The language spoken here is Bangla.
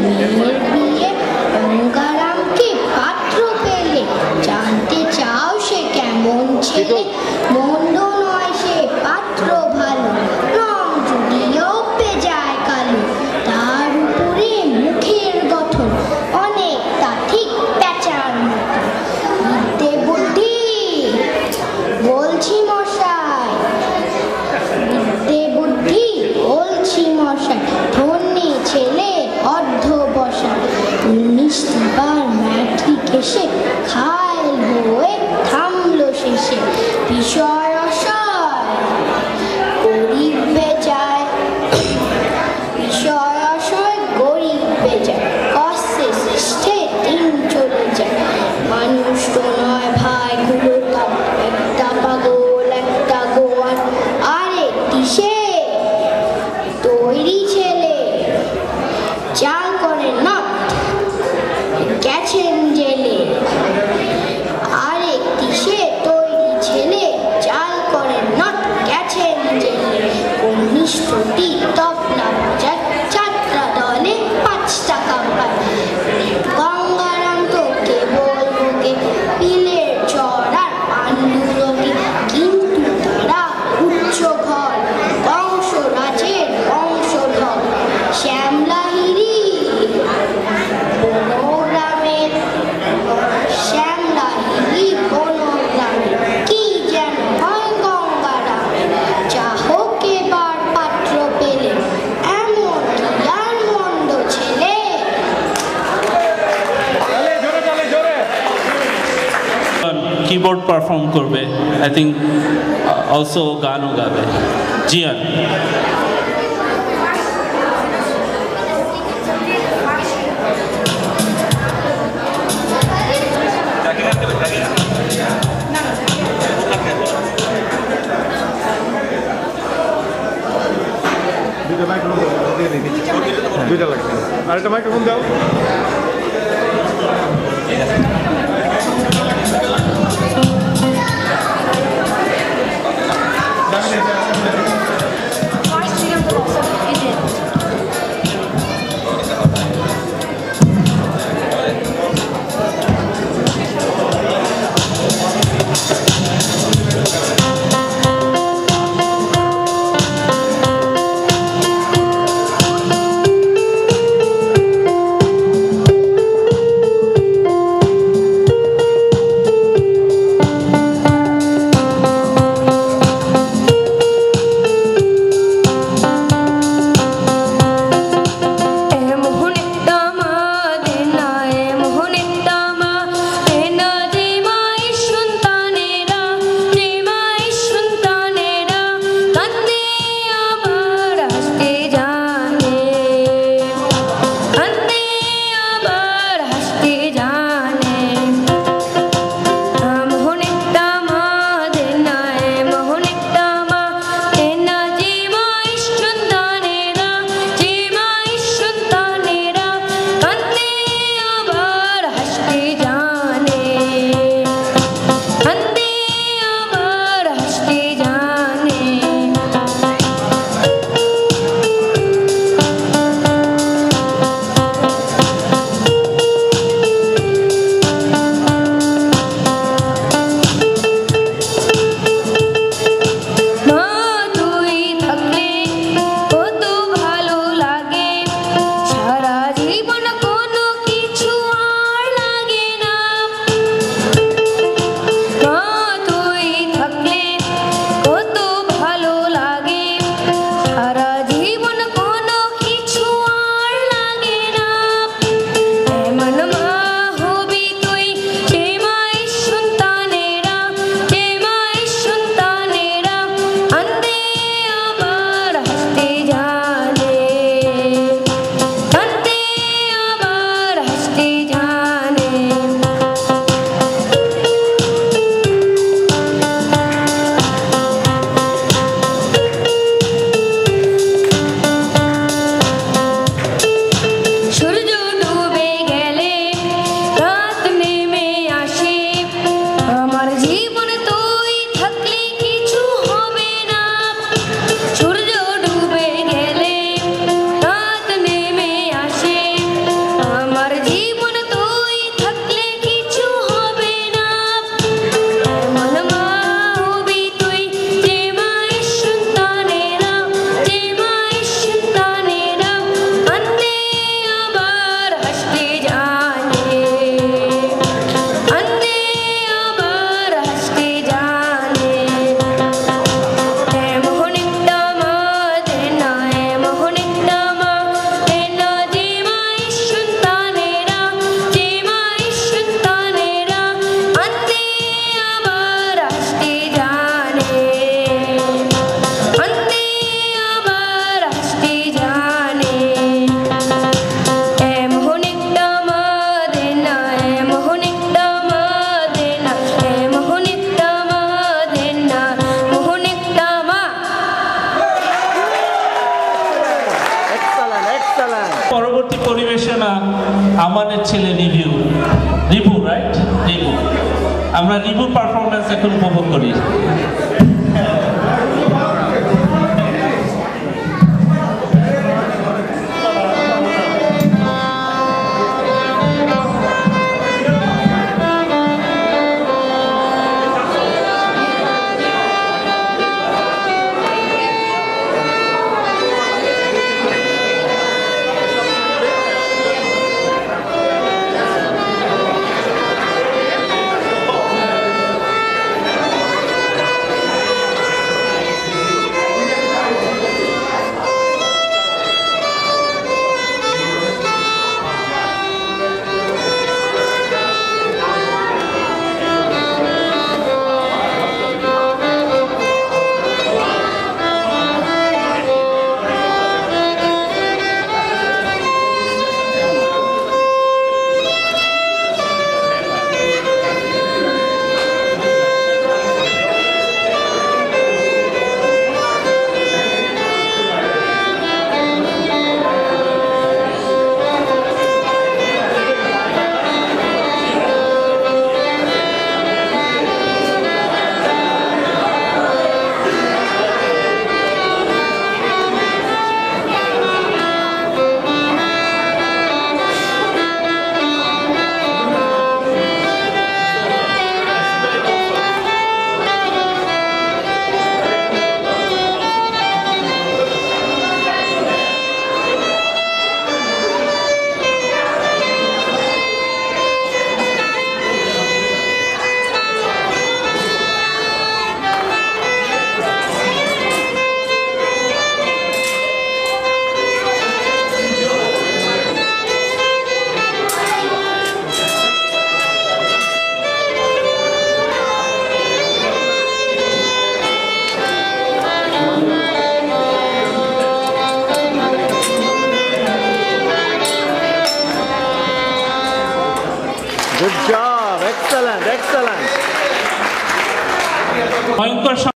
মেয়ের বিয়ে গঙ্গারামকে পাত্র পেলে জানতে চাও সে কেমন ছেলে মন্দ নয় সে পাত্র ভালো রং যদিও পেজায় কালো তার উপরে মুখের গঠন অনেকটা ঠিক প্যাঁচার মতো বিদ্যে বুদ্ধি বলছি মশাই বিদ্যে বুদ্ধি বলছি মশাই ধন্যী ছেলে অর্ধ বসা 19 বার ম্যাট্রিক এসে খাল হয়ে থামলো শেষে বিষয় অসয় গরিব বেচায় বিষয় অসয় গরিব বেচায় কষ্টে সৃষ্টে দিন চলে যায় মানুষ তো নয় ভাই গুলো একটা পাগল একটা গোয়ান আর একটি সে তৈরি ছেলে চাল করে নট গেছেন জেলে আর একটি সে তৈরি ছেলে চাল করে নট গেছেন জেলে কনিষ্ঠটি তবলা বাজায় যাত্রা দলে 5 টাকা পায় গঙ্গারাম তোকে বলবো কে পিলের চড়ার পাণ্ডুলোকে কিন্তু তারা উচ্চ ঘর বংশরাজের বংশধর শ্যামলাহিরি বনগ্রামের শ্যামলাহিরি বনগ্রামের কি যেন হয় গঙ্গারামের যা হোক এবার পাত্র পেলে এমন কি আর মন্দ ছেলে কিবোর্ড পারফর্ম করবে আই থিঙ্ক অলসো গানও গাবে জিয়ান দুইটা লাগবে আরেকটা মাইক্রোফোন দাও পরবর্তী পরিবেশনা আমাদের ছেলে রিভু রাইট রিভু আমরা রিভুর পারফরম্যান্স এখন উপভোগ করি Good job. Excellent. Excellent. ভয়ঙ্কর